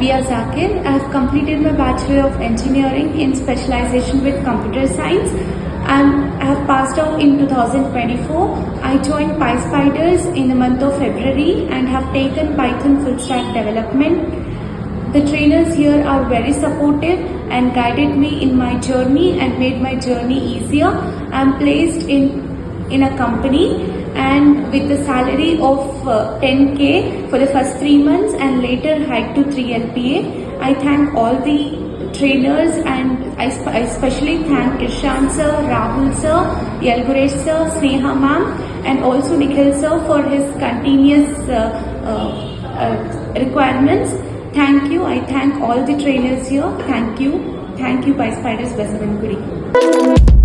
Arbiya Zakir. I have completed my Bachelor of Engineering in specialization with Computer Science, and I have passed out in 2024. I joined Pyspiders in the month of February and have taken Python full stack development. The trainers here are very supportive and guided me in my journey and made my journey easier. I am placed in a company and with a salary of 10K for the first 3 months and later hiked to 3 LPA. I thank all the trainers and I especially thank Ishan sir, Rahul sir, Yalguresh sir, Sneha ma'am and also Nikhil sir for his continuous requirements. Thank you. I thank all the trainers here. Thank you. Thank you, Pyspiders Basavanagudi.